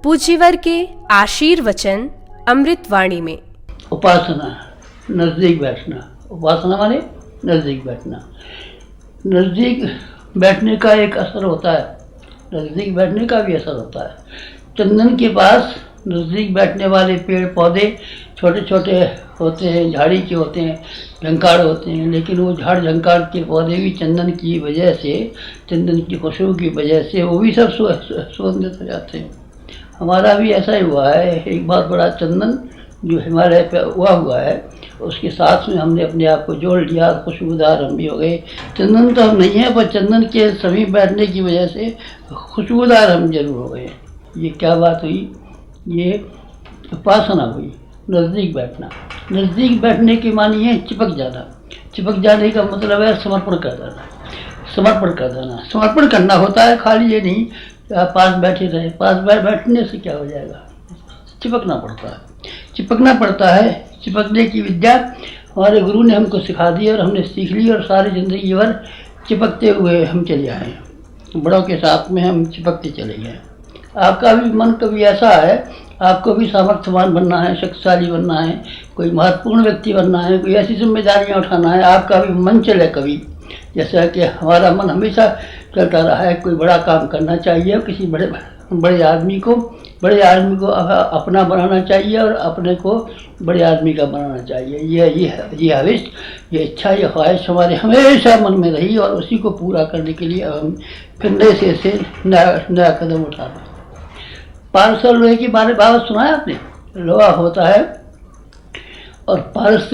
पूज्यवर के आशीर्वचन अमृतवाणी में। उपासना, नज़दीक बैठना। उपासना माने नज़दीक बैठना। नज़दीक बैठने का एक असर होता है, नज़दीक बैठने का भी असर होता है। चंदन के पास नज़दीक बैठने वाले पेड़ पौधे छोटे छोटे होते हैं, झाड़ी के होते हैं, झंकार होते हैं, लेकिन वो झाड़ झंकार के पौधे भी चंदन की वजह से, चंदन की खुशबू की वजह से वो भी सब सुगंधित हो जाते हैं। हमारा भी ऐसा ही हुआ है। एक बहुत बड़ा चंदन जो हिमालय पे हुआ हुआ है, उसके साथ में हमने अपने आप को जोड़ लिया, खुशबूदार हम भी हो गए। चंदन तो हम नहीं है, पर चंदन के समीप बैठने की वजह से खुशबूदार हम जरूर हो गए। ये क्या बात हुई? ये उपासना हुई, नज़दीक बैठना। नज़दीक बैठने की मानी है चिपक जाना। चिपक जाने का मतलब है समर्पण कर देना। समर्पण कर देना, समर्पण करना होता है, खाली ये नहीं आप पास बैठे रहे। पास बैठने से क्या हो जाएगा? चिपकना पड़ता है, चिपकना पड़ता है। चिपकने की विद्या हमारे गुरु ने हमको सिखा दी और हमने सीख ली, और सारी ज़िंदगी भर चिपकते हुए हम चले आए। बड़ों के साथ में हम चिपकते चले गए। आपका भी मन कभी ऐसा है, आपको भी सामर्थ्यवान बनना है, शक्तिशाली बनना है, कोई महत्वपूर्ण व्यक्ति बनना है, कोई ऐसी जिम्मेदारियां उठाना है, आपका भी मन चले कभी। जैसा कि हमारा मन हमेशा चलता रहा है, कोई बड़ा काम करना चाहिए, किसी बड़े आदमी को अपना बनाना चाहिए और अपने को बड़े आदमी का बनाना चाहिए। ये आवेश, ये इच्छा, ये ख्वाहिश हमारे हमेशा मन में रही, और उसी को पूरा करने के लिए हम फिर नए से नया कदम उठा रहे हैं। पारस और लोहे के बारे में सुना है आपने? लोहा होता है और पारस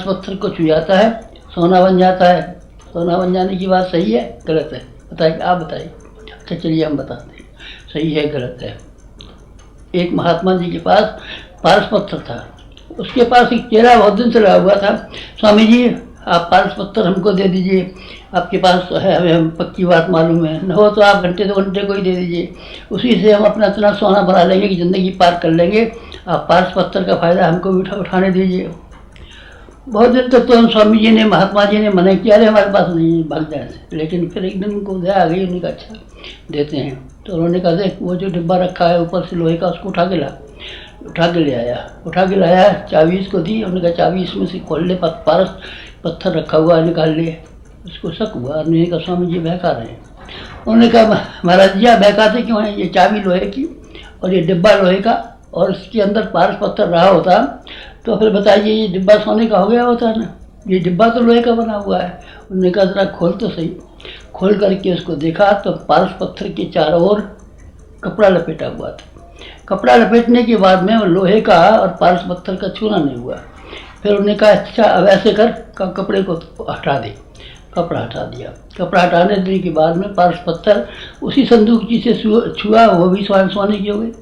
पत्थर को छू जाता है, सोना बन जाता है। सोना बन जाने की बात सही है गलत है? बताइए, आप बताइए। अच्छा चलिए हम बताते हैं, सही है गलत है। एक महात्मा जी के पास पारस पत्थर था। उसके पास एक चेहरा बहुत दिन से लगा हुआ था, स्वामी जी आप पारस पत्थर हमको दे दीजिए, आपके पास तो है, हमें पक्की बात मालूम है, न हो तो आप घंटे 2 घंटे को ही दे दीजिए, उसी से हम अपना इतना सोना बना लेंगे कि ज़िंदगी पार कर लेंगे। आप पारस पत्थर का फ़ायदा हमको भी उठाने दीजिए। बहुत दिन तक तो हम स्वामी जी ने, महात्मा जी ने मना किया, अरे हमारे पास नहीं, भाग जाए। लेकिन फिर एक दिन उनको दया आ गई, उन्होंने कहा अच्छा देते हैं। तो उन्होंने कहा देख वो जो डिब्बा रखा है ऊपर से लोहे का, उसको उठा के ले आया, चाबी इसको दी। उन्होंने कहा चाबी इसमें से खोल ले, पारस पत्थर रखा हुआ निकाल ले। उसको शक हुआ, उन्होंने कहा स्वामी जी बहका रहे हैं। उन्होंने कहा महाराज जी आप बहकाते क्यों हैं? ये चाबी लोहे की और ये डिब्बा लोहे का, और इसके अंदर पारस पत्थर रहा होता तो फिर बताइए ये डिब्बा सोने का हो गया होता ना, ये डिब्बा तो लोहे का बना हुआ है। उन्होंने कहा जरा खोल तो सही। खोल करके उसको देखा तो पारस पत्थर के चारों ओर कपड़ा लपेटा हुआ था। कपड़ा लपेटने के बाद में वो लोहे का और पारस पत्थर का छूना नहीं हुआ। फिर उन्होंने कहा अच्छा अब ऐसे कर, कपड़े को हटा दे। कपड़ा हटा दिया। कपड़ा हटाने देने के बाद में पारस पत्थर उसी संदूक जी से छुआ, वो भी सोने की हो गई।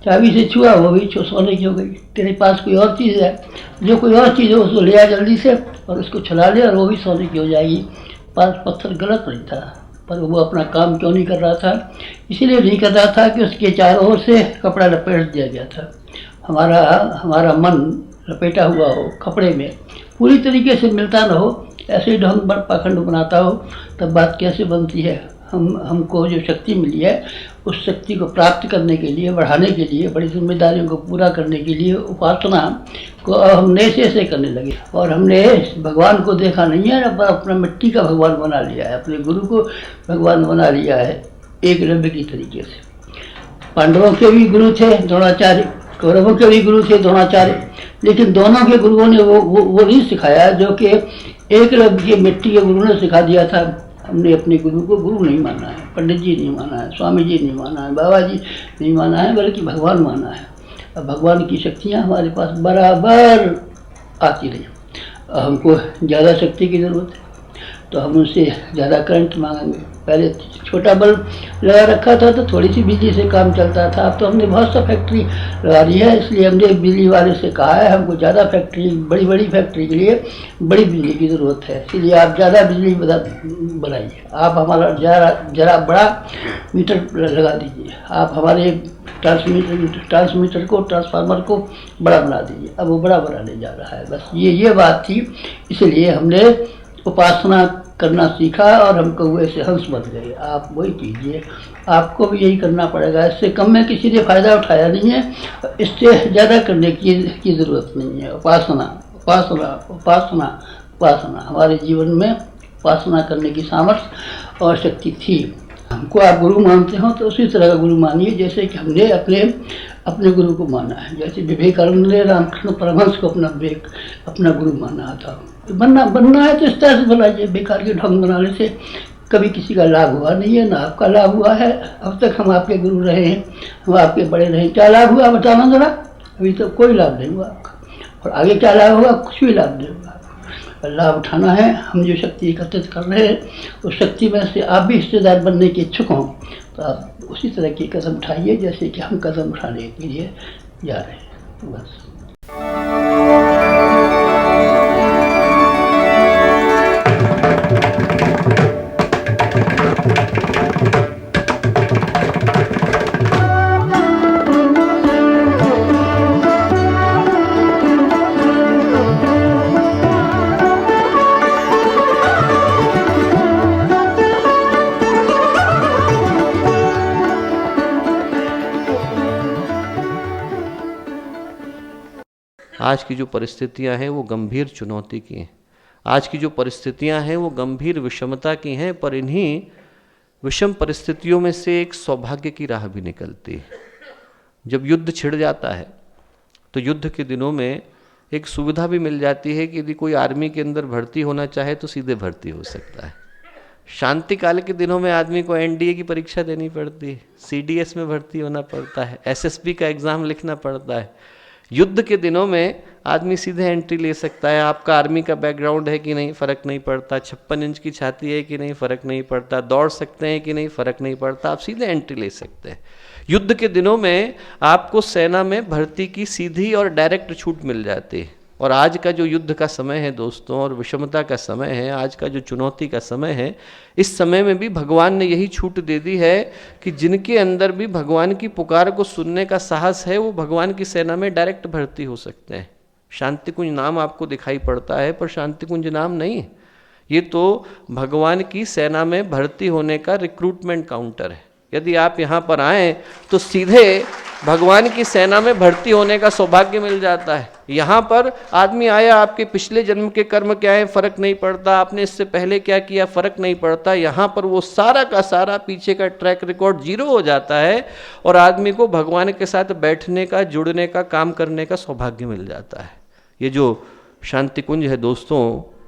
चाबी से छुआ, वो भी सोने की हो गई। तेरे पास कोई और चीज़ है, जो कोई और चीज़ है उसको ले आ जल्दी से और उसको छुड़ा ले, और वो भी सोने की हो जाएगी। पारस पत्थर गलत नहीं था, पर वो अपना काम क्यों नहीं कर रहा था? इसीलिए नहीं कर रहा था कि उसके चारों ओर से कपड़ा लपेट दिया गया था। हमारा मन लपेटा हुआ हो कपड़े में, पूरी तरीके से मिलता न हो, ऐसे ही ढंग पाखंड बनाता हो, तब बात कैसे बनती है? हमको जो शक्ति मिली है, उस शक्ति को प्राप्त करने के लिए, बढ़ाने के लिए, बड़ी जिम्मेदारियों को पूरा करने के लिए उपासना को हम नए से करने लगे। और हमने भगवान को देखा नहीं है, पर अपना मिट्टी का भगवान बना लिया है, अपने गुरु को भगवान बना लिया है, एकलव्य की तरीके से। पांडवों के भी गुरु थे द्रोणाचार्य, कौरवों के भी गुरु थे द्रोणाचार्य, लेकिन दोनों के गुरुओं ने वो नहीं सिखाया जो कि एकलव्य के मिट्टी के गुरु ने सिखा दिया था। हमने अपने गुरु को गुरु नहीं माना है, पंडित जी नहीं माना है, स्वामी जी नहीं माना है, बाबा जी नहीं माना है, बल्कि भगवान माना है। अब भगवान की शक्तियाँ हमारे पास बराबर आती रही। हमको ज़्यादा शक्ति की ज़रूरत है। तो हम उनसे ज़्यादा करंट मांगेंगे। पहले छोटा बल्ब लगा रखा था तो थोड़ी सी बिजली से काम चलता था, अब तो हमने बहुत सा फैक्ट्री लगा दी है, इसलिए हमने बिजली वाले से कहा है हमको ज़्यादा फैक्ट्री, बड़ी बड़ी फैक्ट्री के लिए बड़ी बिजली की ज़रूरत है, इसलिए आप ज़्यादा बिजली बनाइए। आप हमारा ज़रा बड़ा मीटर लगा दीजिए, आप हमारे ट्रांसमीटर को, ट्रांसफार्मर को बड़ा बना दीजिए। अब वो बड़ा बनाने जा रहा है। बस ये बात थी, इसलिए हमने उपासना करना सीखा और हम कौवे से हंस बन गए। आप वही कीजिए, आपको भी यही करना पड़ेगा। इससे कम में किसी ने फ़ायदा उठाया नहीं है, इससे ज़्यादा करने की ज़रूरत नहीं है। उपासना उपासना उपासना उपासना, हमारे जीवन में उपासना करने की सामर्थ्य और शक्ति थी। हमको आप गुरु मानते हो तो उसी तरह का गुरु मानिए जैसे कि हमने अपने गुरु को माना है। जैसे विवेकानंद ने रामकृष्ण परमहंस को अपना गुरु माना था। बनना है तो इस तरह से बनाइए, बेकार के ढंग बनाने से कभी किसी का लाभ हुआ नहीं है, ना आपका लाभ हुआ है। अब तक हम आपके गुरु रहे हैं, हम आपके बड़े रहे, क्या लाभ हुआ बताना जरा? अभी तो कोई लाभ नहीं हुआ आपका, और आगे क्या लाभ होगा? कुछ भी लाभ नहीं होगा। लाभ उठाना है। हम जो शक्ति एकत्रित कर रहे हैं उस शक्ति में से आप भी हिस्सेदार बनने के इच्छुक हों तो आप उसी तरह के कदम उठाइए जैसे कि हम कदम उठाने के लिए जा रहे हैं। बस। आज की जो परिस्थितियां हैं वो गंभीर चुनौती की हैं। आज की जो परिस्थितियां हैं वो गंभीर विषमता की हैं, पर इन्हीं विषम परिस्थितियों में से एक सौभाग्य की राह भी निकलती है। जब युद्ध छिड़ जाता है तो युद्ध के दिनों में एक सुविधा भी मिल जाती है कि यदि कोई आर्मी के अंदर भर्ती होना चाहे तो सीधे भर्ती हो सकता है। शांति काल के दिनों में आदमी को एनडीए की परीक्षा देनी पड़ती है, सीडीएस में भर्ती होना पड़ता है, एसएसबी का एग्ज़ाम लिखना पड़ता है। युद्ध के दिनों में आदमी सीधे एंट्री ले सकता है। आपका आर्मी का बैकग्राउंड है कि नहीं, फ़र्क नहीं पड़ता। 56 इंच की छाती है कि नहीं, फ़र्क नहीं पड़ता। दौड़ सकते हैं कि नहीं, फ़र्क नहीं पड़ता। आप सीधे एंट्री ले सकते हैं। युद्ध के दिनों में आपको सेना में भर्ती की सीधी और डायरेक्ट छूट मिल जाती है। और आज का जो युद्ध का समय है दोस्तों, और विषमता का समय है, आज का जो चुनौती का समय है, इस समय में भी भगवान ने यही छूट दे दी है कि जिनके अंदर भी भगवान की पुकार को सुनने का साहस है वो भगवान की सेना में डायरेक्ट भर्ती हो सकते हैं। शांति कुंज नाम आपको दिखाई पड़ता है, पर शांति कुंज नाम नहीं है, ये तो भगवान की सेना में भर्ती होने का रिक्रूटमेंट काउंटर है। यदि आप यहाँ पर आएँ तो सीधे भगवान की सेना में भर्ती होने का सौभाग्य मिल जाता है। यहाँ पर आदमी आया, आपके पिछले जन्म के कर्म क्या है फर्क नहीं पड़ता, आपने इससे पहले क्या किया फर्क नहीं पड़ता। यहाँ पर वो सारा का सारा पीछे का ट्रैक रिकॉर्ड जीरो हो जाता है और आदमी को भगवान के साथ बैठने का, जुड़ने का, काम करने का सौभाग्य मिल जाता है। ये जो शांति कुंज है दोस्तों,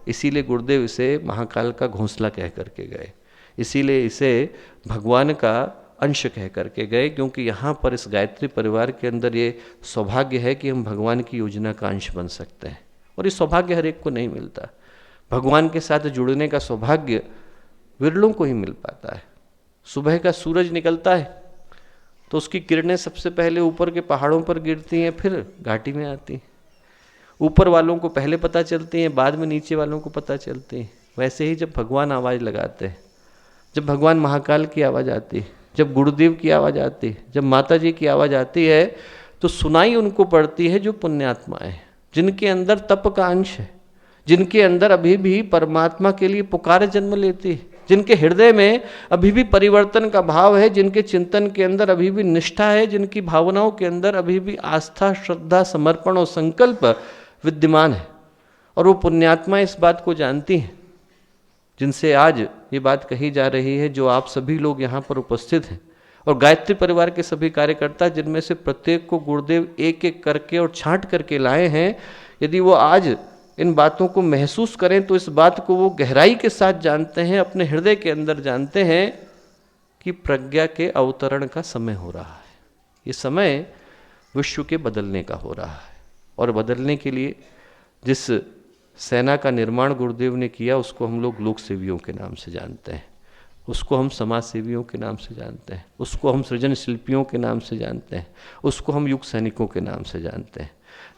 इसीलिए गुरुदेव इसे महाकाल का घोंसला कह करके गए, इसीलिए इसे भगवान का अंश कह करके गए, क्योंकि यहाँ पर इस गायत्री परिवार के अंदर ये सौभाग्य है कि हम भगवान की योजना का अंश बन सकते हैं। और ये सौभाग्य हर एक को नहीं मिलता। भगवान के साथ जुड़ने का सौभाग्य विरलों को ही मिल पाता है। सुबह का सूरज निकलता है तो उसकी किरणें सबसे पहले ऊपर के पहाड़ों पर गिरती हैं, फिर घाटी में आती हैं। ऊपर वालों को पहले पता चलती हैं, बाद में नीचे वालों को पता चलती हैं। वैसे ही जब भगवान आवाज़ लगाते हैं, जब भगवान महाकाल की आवाज़ आती है, जब गुरुदेव की आवाज़ आती है, जब माता जी की आवाज़ आती है, तो सुनाई उनको पड़ती है जो पुण्यात्माएं, जिनके अंदर तप का अंश है, जिनके अंदर अभी भी परमात्मा के लिए पुकार जन्म लेती है, जिनके हृदय में अभी भी परिवर्तन का भाव है, जिनके चिंतन के अंदर अभी भी निष्ठा है, जिनकी भावनाओं के अंदर अभी भी आस्था, श्रद्धा, समर्पण और संकल्प विद्यमान है। और वो पुण्यात्मा इस बात को जानती हैं, जिनसे आज ये बात कही जा रही है, जो आप सभी लोग यहाँ पर उपस्थित हैं और गायत्री परिवार के सभी कार्यकर्ता, जिनमें से प्रत्येक को गुरुदेव एक एक करके और छांट करके लाए हैं। यदि वो आज इन बातों को महसूस करें तो इस बात को वो गहराई के साथ जानते हैं, अपने हृदय के अंदर जानते हैं कि प्रज्ञा के अवतरण का समय हो रहा है। ये समय विश्व के बदलने का हो रहा है और बदलने के लिए जिस सेना का निर्माण गुरुदेव ने किया, उसको हम लोग लोक सेवियों के नाम से जानते हैं, उसको हम समाज सेवियों के नाम से जानते हैं, उसको हम सृजन शिल्पियों के नाम से जानते हैं, उसको हम युग सैनिकों के नाम से जानते हैं।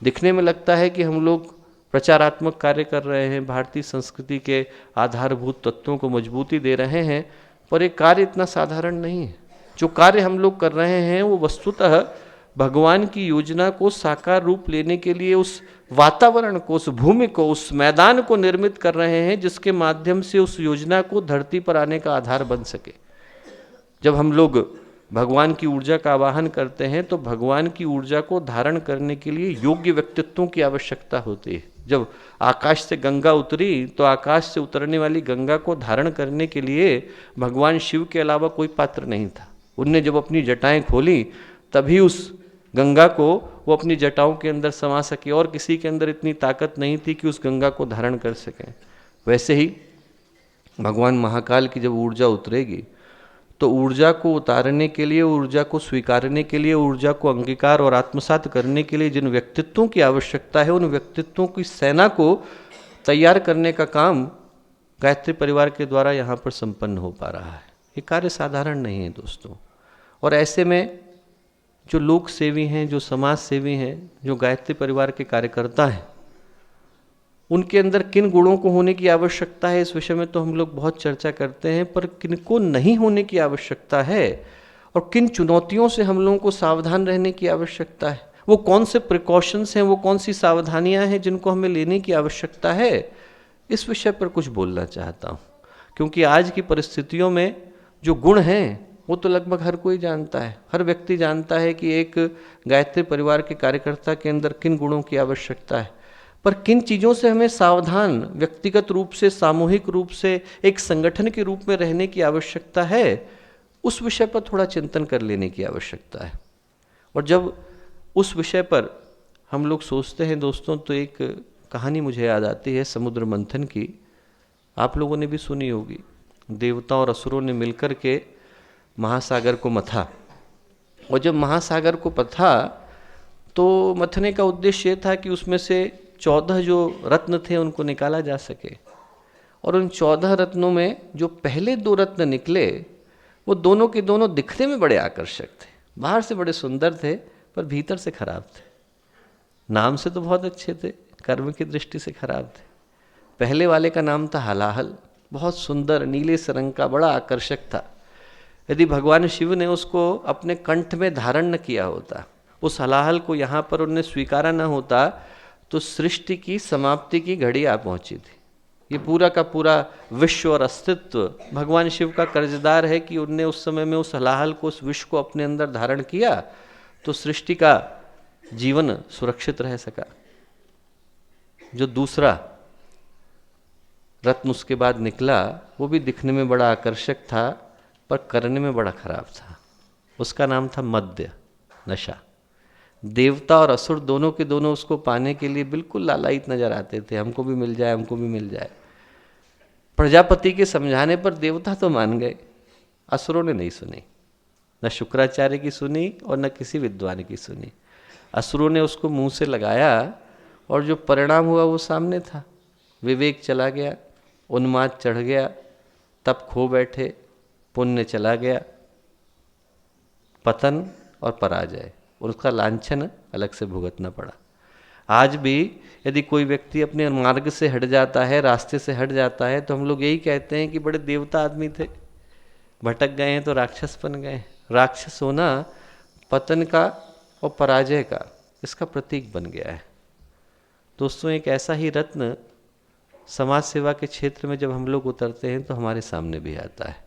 दिखने में लगता है कि हम लोग प्रचारात्मक कार्य कर रहे हैं, भारतीय संस्कृति के आधारभूत तत्वों को मजबूती दे रहे हैं, पर ये कार्य इतना साधारण नहीं है। जो कार्य हम लोग कर रहे हैं वो वस्तुतः भगवान की योजना को साकार रूप लेने के लिए उस वातावरण को, उस भूमि को, उस मैदान को निर्मित कर रहे हैं जिसके माध्यम से उस योजना को धरती पर आने का आधार बन सके। जब हम लोग भगवान की ऊर्जा का आवाहन करते हैं तो भगवान की ऊर्जा को धारण करने के लिए योग्य व्यक्तित्वों की आवश्यकता होती है। जब आकाश से गंगा उतरी तो आकाश से उतरने वाली गंगा को धारण करने के लिए भगवान शिव के अलावा कोई पात्र नहीं था। उनने जब अपनी जटाएं खोली तभी उस गंगा को वो अपनी जटाओं के अंदर समा सके, और किसी के अंदर इतनी ताकत नहीं थी कि उस गंगा को धारण कर सकें। वैसे ही भगवान महाकाल की जब ऊर्जा उतरेगी तो ऊर्जा को उतारने के लिए, ऊर्जा को स्वीकारने के लिए, ऊर्जा को अंगीकार और आत्मसात करने के लिए जिन व्यक्तित्वों की आवश्यकता है, उन व्यक्तित्वों की सेना को तैयार करने का काम गायत्री परिवार के द्वारा यहाँ पर संपन्न हो पा रहा है। ये कार्य साधारण नहीं है दोस्तों। और ऐसे में जो लोक सेवी हैं, जो समाज सेवी हैं, जो गायत्री परिवार के कार्यकर्ता हैं, उनके अंदर किन गुणों को होने की आवश्यकता है, इस विषय में तो हम लोग बहुत चर्चा करते हैं, पर किनको नहीं होने की आवश्यकता है और किन चुनौतियों से हम लोगों को सावधान रहने की आवश्यकता है, वो कौन से प्रिकॉशंस हैं, वो कौन सी सावधानियां हैं जिनको हमें लेने की आवश्यकता है, इस विषय पर कुछ बोलना चाहता हूँ। क्योंकि आज की परिस्थितियों में जो गुण हैं वो तो लगभग हर कोई जानता है, हर व्यक्ति जानता है कि एक गायत्री परिवार के कार्यकर्ता के अंदर किन गुणों की आवश्यकता है, पर किन चीज़ों से हमें सावधान, व्यक्तिगत रूप से, सामूहिक रूप से, एक संगठन के रूप में रहने की आवश्यकता है, उस विषय पर थोड़ा चिंतन कर लेने की आवश्यकता है। और जब उस विषय पर हम लोग सोचते हैं दोस्तों, तो एक कहानी मुझे याद आती है समुद्र मंथन की। आप लोगों ने भी सुनी होगी। देवता और असुरों ने मिलकर के महासागर को मथा, और जब महासागर को पथा तो मथने का उद्देश्य ये था कि उसमें से 14 जो रत्न थे उनको निकाला जा सके। और उन 14 रत्नों में जो पहले 2 रत्न निकले वो दोनों के दोनों दिखने में बड़े आकर्षक थे, बाहर से बड़े सुंदर थे, पर भीतर से खराब थे। नाम से तो बहुत अच्छे थे, कर्म की दृष्टि से खराब थे। पहले वाले का नाम था हलाहल, बहुत सुंदर नीले से रंग का, बड़ा आकर्षक था। यदि भगवान शिव ने उसको अपने कंठ में धारण न किया होता, उस हलाहल को यहाँ पर उन्हें स्वीकारा न होता, तो सृष्टि की समाप्ति की घड़ी आ पहुंची थी। ये पूरा का पूरा विश्व और अस्तित्व भगवान शिव का कर्जदार है कि उनने उस समय में उस हलाहल को, उस विश्व को अपने अंदर धारण किया तो सृष्टि का जीवन सुरक्षित रह सका। जो दूसरा रत्न उसके बाद निकला वो भी दिखने में बड़ा आकर्षक था, पर करने में बड़ा खराब था। उसका नाम था मद्य, नशा। देवता और असुर दोनों के दोनों उसको पाने के लिए बिल्कुल लालायित नजर आते थे, हमको भी मिल जाए, हमको भी मिल जाए। प्रजापति के समझाने पर देवता तो मान गए, असुरों ने नहीं सुनी, न शुक्राचार्य की सुनी और न किसी विद्वान की सुनी। असुरों ने उसको मुंह से लगाया और जो परिणाम हुआ वो सामने था। विवेक चला गया, उन्माद चढ़ गया, तप खो बैठे, पुण्य चला गया, पतन और पराजय, और उसका लांछन अलग से भुगतना पड़ा। आज भी यदि कोई व्यक्ति अपने मार्ग से हट जाता है, रास्ते से हट जाता है, तो हम लोग यही कहते हैं कि बड़े देवता आदमी थे, भटक गए हैं तो राक्षस बन गए। राक्षस होना पतन का और पराजय का, इसका प्रतीक बन गया है। दोस्तों, एक ऐसा ही रत्न समाज सेवा के क्षेत्र में जब हम लोग उतरते हैं तो हमारे सामने भी आता है।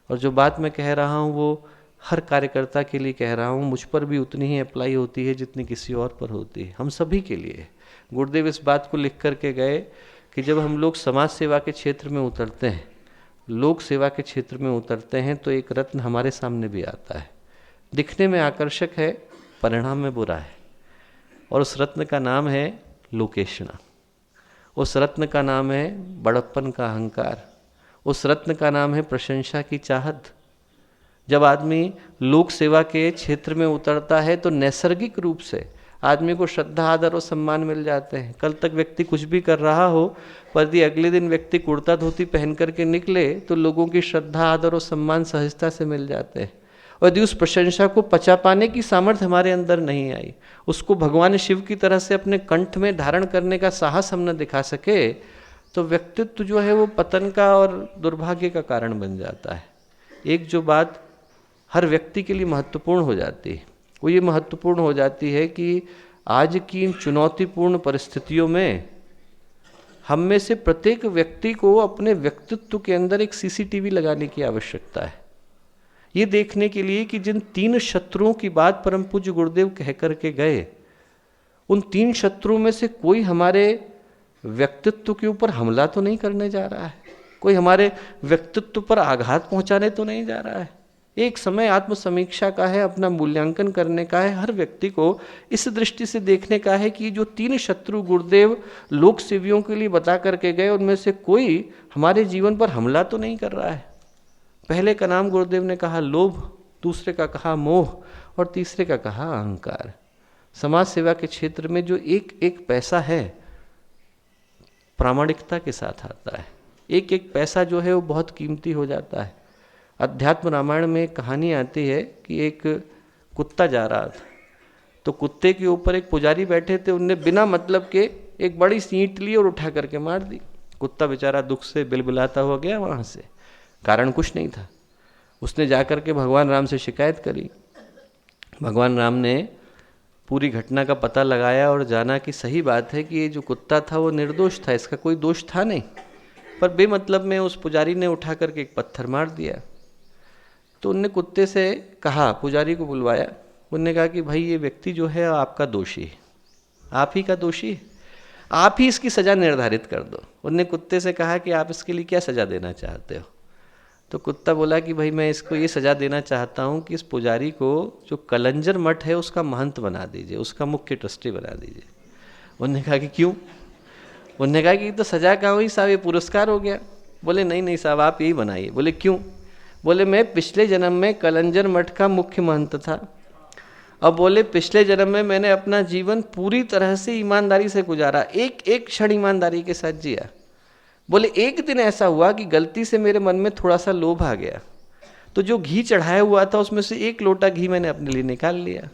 और जो बात मैं कह रहा हूँ वो हर कार्यकर्ता के लिए कह रहा हूँ, मुझ पर भी उतनी ही अप्लाई होती है जितनी किसी और पर होती है, हम सभी के लिए। गुरुदेव इस बात को लिख करके गए कि जब हम लोग समाज सेवा के क्षेत्र में उतरते हैं, लोक सेवा के क्षेत्र में उतरते हैं, तो एक रत्न हमारे सामने भी आता है। दिखने में आकर्षक है, परिणाम में बुरा है। और उस रत्न का नाम है लोकेशना। उस रत्न का नाम है बड़प्पन का अहंकार। उस रत्न का नाम है प्रशंसा की चाहत। जब आदमी लोक सेवा के क्षेत्र में उतरता है तो नैसर्गिक रूप से आदमी को श्रद्धा, आदर और सम्मान मिल जाते हैं। कल तक व्यक्ति कुछ भी कर रहा हो, पर यदि अगले दिन व्यक्ति कुर्ता धोती पहन करके निकले तो लोगों की श्रद्धा, आदर और सम्मान सहजता से मिल जाते हैं। और यदि उस प्रशंसा को पचा पाने की सामर्थ्य हमारे अंदर नहीं आई, उसको भगवान शिव की तरह से अपने कंठ में धारण करने का साहस हम न दिखा सके, तो व्यक्तित्व जो है वो पतन का और दुर्भाग्य का कारण बन जाता है। एक जो बात हर व्यक्ति के लिए महत्वपूर्ण हो जाती है, वो ये महत्वपूर्ण हो जाती है कि आज की इन चुनौतीपूर्ण परिस्थितियों में हम में से प्रत्येक व्यक्ति को अपने व्यक्तित्व के अंदर एक सीसीटीवी लगाने की आवश्यकता है, ये देखने के लिए कि जिन 3 शत्रुओं की बात परम पूज्य गुरुदेव कह करके गए, उन 3 शत्रुओं में से कोई हमारे व्यक्तित्व के ऊपर हमला तो नहीं करने जा रहा है, कोई हमारे व्यक्तित्व पर आघात पहुंचाने तो नहीं जा रहा है। एक समय आत्मसमीक्षा का है, अपना मूल्यांकन करने का है, हर व्यक्ति को इस दृष्टि से देखने का है कि जो 3 शत्रु गुरुदेव लोक सेवियों के लिए बता करके गए, उनमें से कोई हमारे जीवन पर हमला तो नहीं कर रहा है। पहले का नाम गुरुदेव ने कहा लोभ, दूसरे का कहा मोह और तीसरे का कहा अहंकार। समाज सेवा के क्षेत्र में जो एक एक पैसा है प्रामाणिकता के साथ आता है, एक एक पैसा जो है वो बहुत कीमती हो जाता है। अध्यात्म रामायण में एक कहानी आती है कि एक कुत्ता जा रहा था, तो कुत्ते के ऊपर एक पुजारी बैठे थे, उनने बिना मतलब के एक बड़ी सी ईंट ली और उठा करके मार दी। कुत्ता बेचारा दुख से बिलबिलाता हुआ गया वहाँ से, कारण कुछ नहीं था। उसने जाकर के भगवान राम से शिकायत करी। भगवान राम ने पूरी घटना का पता लगाया और जाना कि सही बात है कि ये जो कुत्ता था वो निर्दोष था, इसका कोई दोष था नहीं, पर बेमतलब में उस पुजारी ने उठा करके एक पत्थर मार दिया। तो उनने कुत्ते से कहा, पुजारी को बुलवाया, उनने कहा कि भाई ये व्यक्ति जो है आपका दोषी है, आप ही का दोषी है, आप ही इसकी सज़ा निर्धारित कर दो। उनने कुत्ते से कहा कि आप इसके लिए क्या सज़ा देना चाहते हो? तो कुत्ता बोला कि भाई मैं इसको ये सज़ा देना चाहता हूँ कि इस पुजारी को जो कलंजर मठ है उसका महंत बना दीजिए, उसका मुख्य ट्रस्टी बना दीजिए। उन्होंने कहा कि क्यों? उन्होंने कहा कि तो सज़ा का हुई साहब, ये पुरस्कार हो गया। बोले नहीं नहीं साहब आप यही बनाइए। बोले क्यों? बोले मैं पिछले जन्म में कलंजर मठ का मुख्य महंत था, अब बोले पिछले जन्म में मैंने अपना जीवन पूरी तरह से ईमानदारी से गुजारा, एक एक क्षण ईमानदारी के साथ जिया। बोले एक दिन ऐसा हुआ कि गलती से मेरे मन में थोड़ा सा लोभ आ गया, तो जो घी चढ़ाया हुआ था उसमें से 1 लोटा घी मैंने अपने लिए निकाल लिया।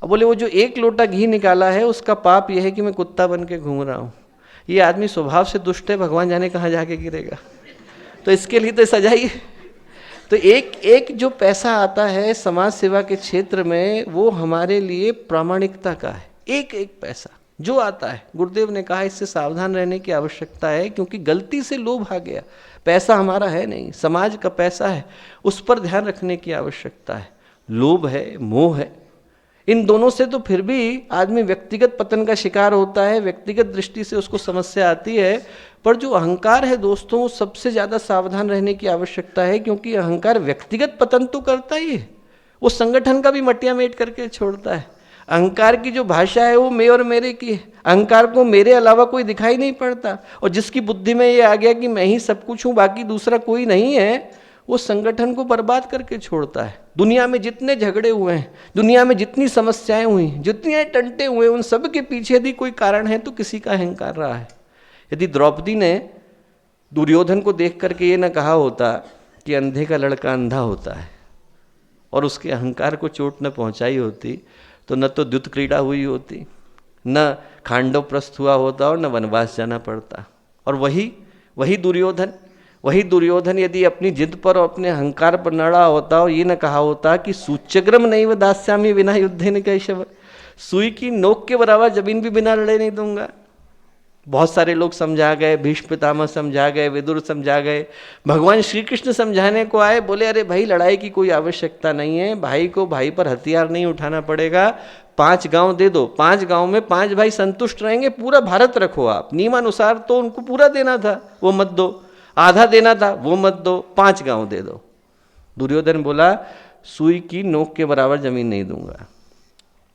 अब बोले वो जो 1 लोटा घी निकाला है उसका पाप यह है कि मैं कुत्ता बन के घूम रहा हूँ। ये आदमी स्वभाव से दुष्ट है, भगवान जाने कहाँ जाके गिरेगा, तो इसके लिए तो सजा ही है। तो एक एक जो पैसा आता है समाज सेवा के क्षेत्र में वो हमारे लिए प्रामाणिकता का है। एक एक पैसा जो आता है, गुरुदेव ने कहा इससे सावधान रहने की आवश्यकता है, क्योंकि गलती से लोभ आ गया। पैसा हमारा है नहीं, समाज का पैसा है, उस पर ध्यान रखने की आवश्यकता है। लोभ है, मोह है, इन दोनों से तो फिर भी आदमी व्यक्तिगत पतन का शिकार होता है, व्यक्तिगत दृष्टि से उसको समस्या आती है। पर जो अहंकार है दोस्तों, सबसे ज़्यादा सावधान रहने की आवश्यकता है, क्योंकि अहंकार व्यक्तिगत पतन तो करता ही है, वो संगठन का भी मटिया मेट करके छोड़ता है। अहंकार की जो भाषा है वो मैं और मेरे की है, अहंकार को मेरे अलावा कोई दिखाई नहीं पड़ता, और जिसकी बुद्धि में ये आ गया कि मैं ही सब कुछ हूँ बाकी दूसरा कोई नहीं है, वो संगठन को बर्बाद करके छोड़ता है। दुनिया में जितने झगड़े हुए हैं, दुनिया में जितनी समस्याएं हुई, जितने टंटे हुए, उन सब के पीछे यदि कोई कारण है तो किसी का अहंकार रहा है। यदि द्रौपदी ने दुर्योधन को देख करके ये न कहा होता कि अंधे का लड़का अंधा होता है, और उसके अहंकार को चोट न पहुंचाई होती, तो न तो द्युत क्रीड़ा हुई होती, न खांडव प्रस्थ हुआ होता और न वनवास जाना पड़ता। और वही दुर्योधन यदि अपनी जिद पर और अपने अहंकार पर नड़ा होता और ये न कहा होता कि सूच्यग्रम नैव दास्यामि विना युद्धेन कैशव, सुई की नोक के बराबर जमीन भी बिना लड़े नहीं दूंगा। बहुत सारे लोग समझा गए, भीष्म पितामह समझा गए, विदुर समझा गए, भगवान श्री कृष्ण समझाने को आए, बोले अरे भाई लड़ाई की कोई आवश्यकता नहीं है, भाई को भाई पर हथियार नहीं उठाना पड़ेगा, 5 गांव दे दो, 5 गांव में 5 भाई संतुष्ट रहेंगे, पूरा भारत रखो आप। नियमानुसार तो उनको पूरा देना था, वो मत दो, आधा देना था, वो मत दो, 5 गांव दे दो। दुर्योधन बोला सुई की नोक के बराबर जमीन नहीं दूंगा।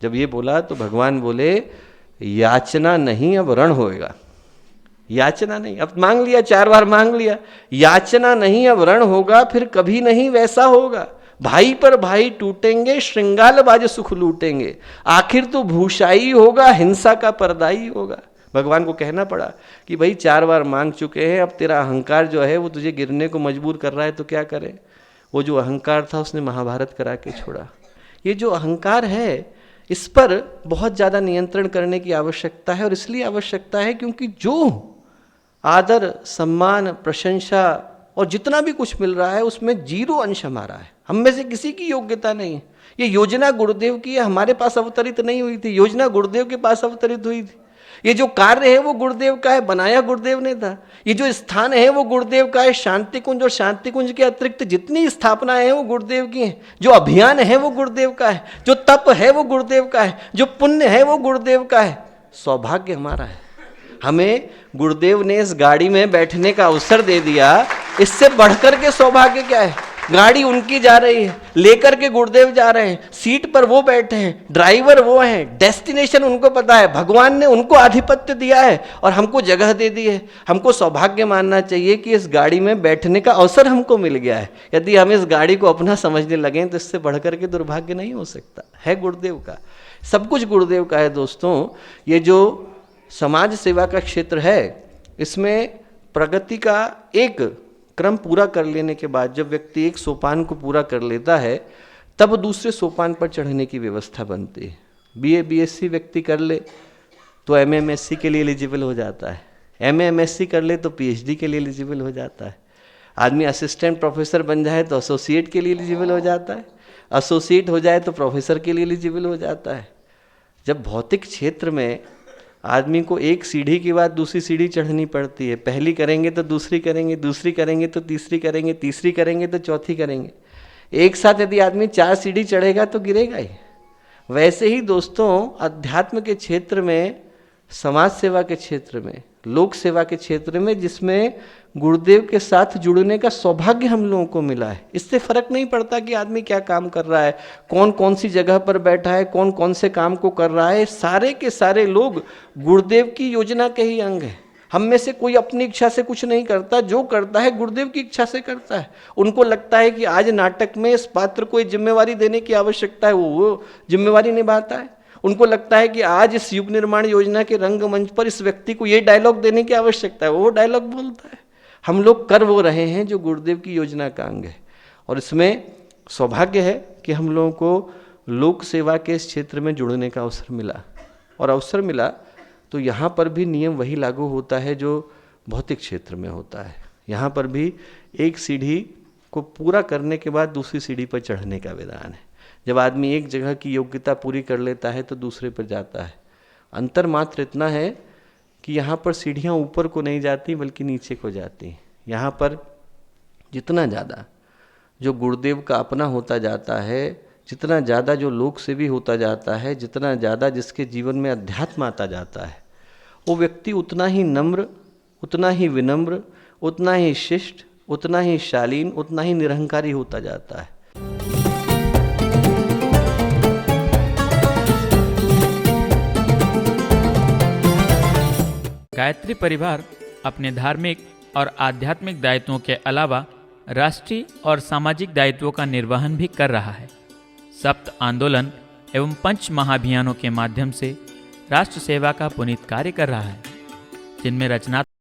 जब ये बोला तो भगवान बोले याचना नहीं अब रण होएगा। याचना नहीं, अब मांग लिया, 4 बार मांग लिया, याचना नहीं अब रण होगा, फिर कभी नहीं वैसा होगा। भाई पर भाई टूटेंगे, श्रृंगाल बाज सुख लूटेंगे, आखिर तो भूषाई होगा, हिंसा का पर्दाई होगा। भगवान को कहना पड़ा कि भाई 4 बार मांग चुके हैं, अब तेरा अहंकार जो है वो तुझे गिरने को मजबूर कर रहा है, तो क्या करें। वो जो अहंकार था उसने महाभारत करा के छोड़ा। ये जो अहंकार है इस पर बहुत ज़्यादा नियंत्रण करने की आवश्यकता है, और इसलिए आवश्यकता है क्योंकि जो आदर, सम्मान, प्रशंसा और जितना भी कुछ मिल रहा है उसमें 0 अंश हमारा है। हम में से किसी की योग्यता नहीं है। ये योजना गुरुदेव की है, हमारे पास अवतरित नहीं हुई थी, योजना गुरुदेव के पास अवतरित हुई थी। ये जो कार्य है वो गुरुदेव का है, बनाया गुरुदेव ने था। ये जो स्थान है वो गुरुदेव का है, शांति कुंज, और शांति कुंज के अतिरिक्त जितनी स्थापनाएं हैं वो गुरुदेव की हैं। जो अभियान है वो गुरुदेव का है, जो तप है वो गुरुदेव का है, जो पुण्य है वो गुरुदेव का है। सौभाग्य हमारा है, हमें गुरुदेव ने इस गाड़ी में बैठने का अवसर दे दिया। इससे बढ़कर के सौभाग्य क्या है। गाड़ी उनकी जा रही है, लेकर के गुरुदेव जा रहे हैं, सीट पर वो बैठे हैं, ड्राइवर वो हैं, डेस्टिनेशन उनको पता है, भगवान ने उनको आधिपत्य दिया है और हमको जगह दे दी है। हमको सौभाग्य मानना चाहिए कि इस गाड़ी में बैठने का अवसर हमको मिल गया है। यदि हम इस गाड़ी को अपना समझने लगें तो इससे बढ़कर के दुर्भाग्य नहीं हो सकता है। गुरुदेव का सब कुछ गुरुदेव का है। दोस्तों, ये जो समाज सेवा का क्षेत्र है इसमें प्रगति का एक क्रम पूरा कर लेने के बाद जब व्यक्ति एक सोपान को पूरा कर लेता है तब दूसरे सोपान पर चढ़ने की व्यवस्था बनती है। बीए बीएससी व्यक्ति कर ले तो एमए एमएससी के लिए एलिजिबल हो जाता है, एमए एमएससी कर ले तो पीएचडी के लिए एलिजिबल हो जाता है। आदमी असिस्टेंट प्रोफेसर बन जाए तो एसोसिएट के लिए एलिजिबल हो जाता है, एसोसिएट हो जाए तो प्रोफेसर के लिए एलिजिबल हो जाता है। जब भौतिक क्षेत्र में आदमी को एक सीढ़ी के बाद दूसरी सीढ़ी चढ़नी पड़ती है, पहली करेंगे तो दूसरी करेंगे, दूसरी करेंगे तो तीसरी करेंगे, तीसरी करेंगे तो चौथी करेंगे। एक साथ यदि आदमी 4 सीढ़ी चढ़ेगा तो गिरेगा ही। वैसे ही दोस्तों अध्यात्म के क्षेत्र में, समाज सेवा के क्षेत्र में, लोक सेवा के क्षेत्र में जिसमें गुरुदेव के साथ जुड़ने का सौभाग्य हम लोगों को मिला है, इससे फर्क नहीं पड़ता कि आदमी क्या काम कर रहा है, कौन कौन सी जगह पर बैठा है, कौन कौन से काम को कर रहा है। सारे के सारे लोग गुरुदेव की योजना के ही अंग हैं। हम में से कोई अपनी इच्छा से कुछ नहीं करता, जो करता है गुरुदेव की इच्छा से करता है। उनको लगता है कि आज नाटक में इस पात्र को जिम्मेवारी देने की आवश्यकता है, वो जिम्मेवारी निभाता है। उनको लगता है कि आज इस युग निर्माण योजना के रंगमंच पर इस व्यक्ति को ये डायलॉग देने की आवश्यकता है, वो डायलॉग बोलता है। हम लोग कर वो रहे हैं जो गुरुदेव की योजना का अंग है। और इसमें सौभाग्य है कि हम लोगों को लोक सेवा के इस क्षेत्र में जुड़ने का अवसर मिला, और अवसर मिला तो यहाँ पर भी नियम वही लागू होता है जो भौतिक क्षेत्र में होता है। यहाँ पर भी एक सीढ़ी को पूरा करने के बाद दूसरी सीढ़ी पर चढ़ने का विधान है। जब आदमी एक जगह की योग्यता पूरी कर लेता है तो दूसरे पर जाता है। अंतर मात्र इतना है कि यहाँ पर सीढ़ियाँ ऊपर को नहीं जाती बल्कि नीचे को जाती हैं। यहाँ पर जितना ज़्यादा जो गुरुदेव का अपना होता जाता है, जितना ज़्यादा जो लोक सेवी होता जाता है, जितना ज़्यादा जिसके जीवन में अध्यात्म आता जाता है, वो व्यक्ति उतना ही नम्र, उतना ही विनम्र, उतना ही शिष्ट, उतना ही शालीन, उतना ही निरहंकारी होता जाता है। गायत्री परिवार अपने धार्मिक और आध्यात्मिक दायित्वों के अलावा राष्ट्रीय और सामाजिक दायित्वों का निर्वहन भी कर रहा है। सप्त आंदोलन एवं पंच महाअभियानों के माध्यम से राष्ट्र सेवा का पुनीत कार्य कर रहा है, जिनमें रचनात्मक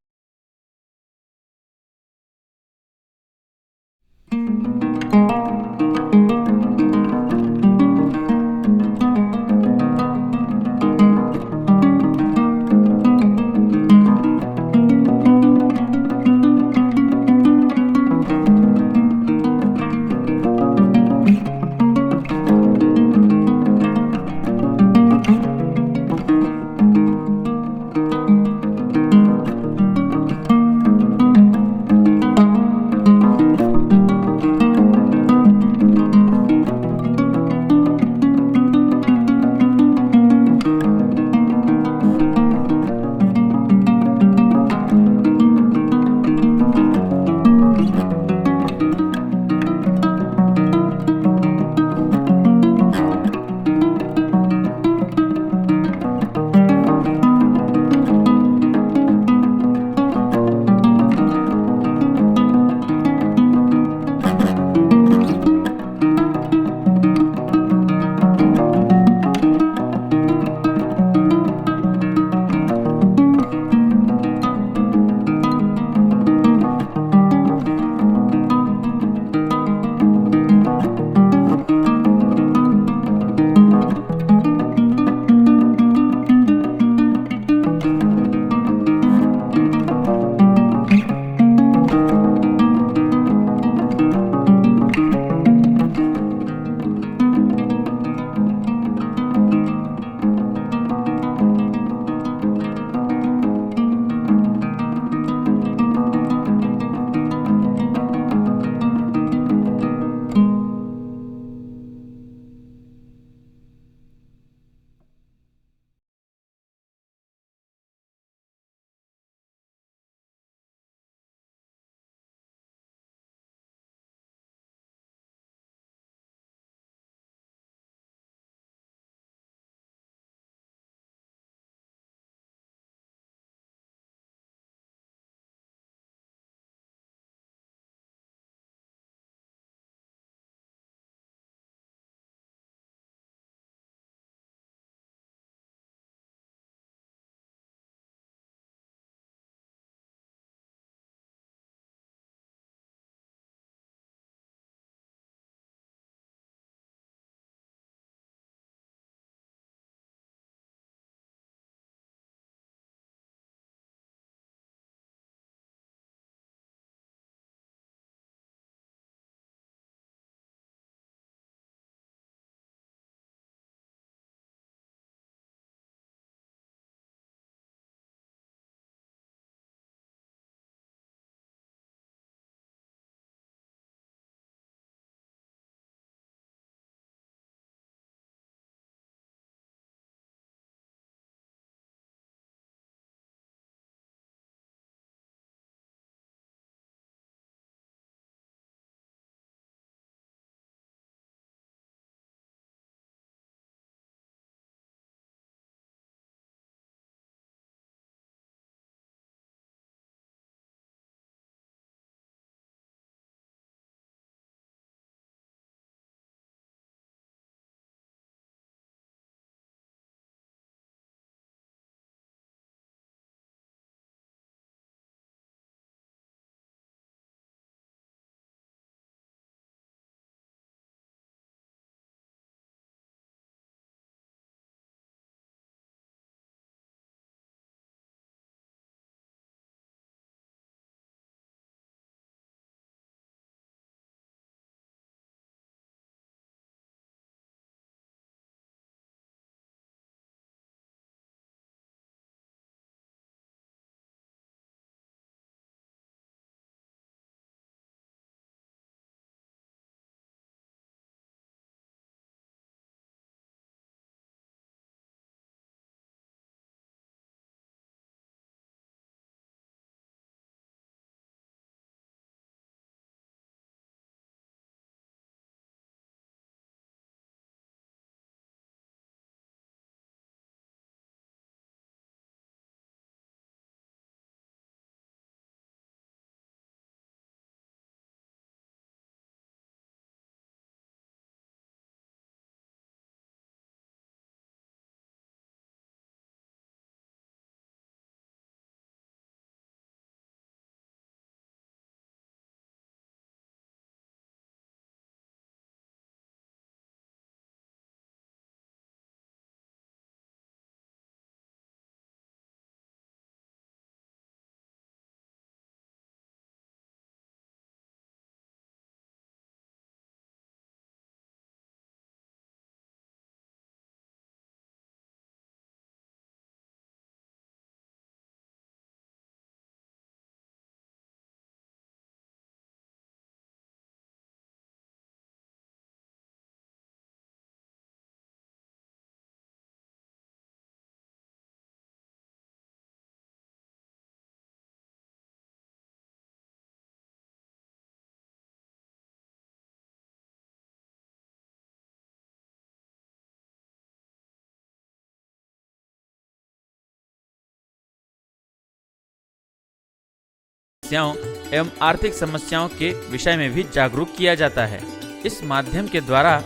समस्याओं एवं आर्थिक समस्याओं के विषय में भी जागरूक किया जाता है। इस माध्यम के द्वारा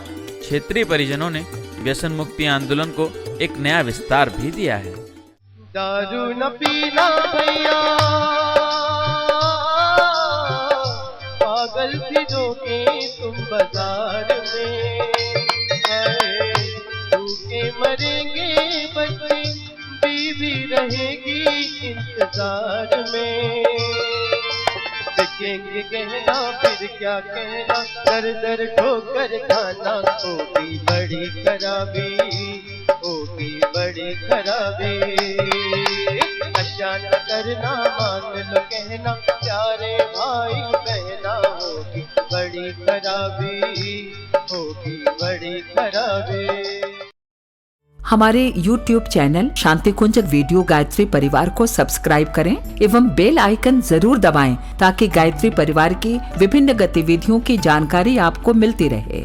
क्षेत्रीय परिजनों ने व्यसन मुक्ति आंदोलन को एक नया विस्तार भी दिया है। दारू न पीना भैया, पागल फिरोगे तुम बाजार में, भूखे मरेंगे बच्चे, बीवी रहेगी इंतजार में। बिकेंगे गहना फिर क्या कहना, दर दर ठोकर खाना, होगी बड़ी खराबी, होगी बड़ी खराबी। नशा न करना मान लो कहना, प्यारे भाई बहना, होगी बड़ी खराबी, होगी बड़ी खराबी। हमारे YouTube चैनल शांति कुंज वीडियो गायत्री परिवार को सब्सक्राइब करें एवं बेल आइकन जरूर दबाएं ताकि गायत्री परिवार की विभिन्न गतिविधियों की जानकारी आपको मिलती रहे।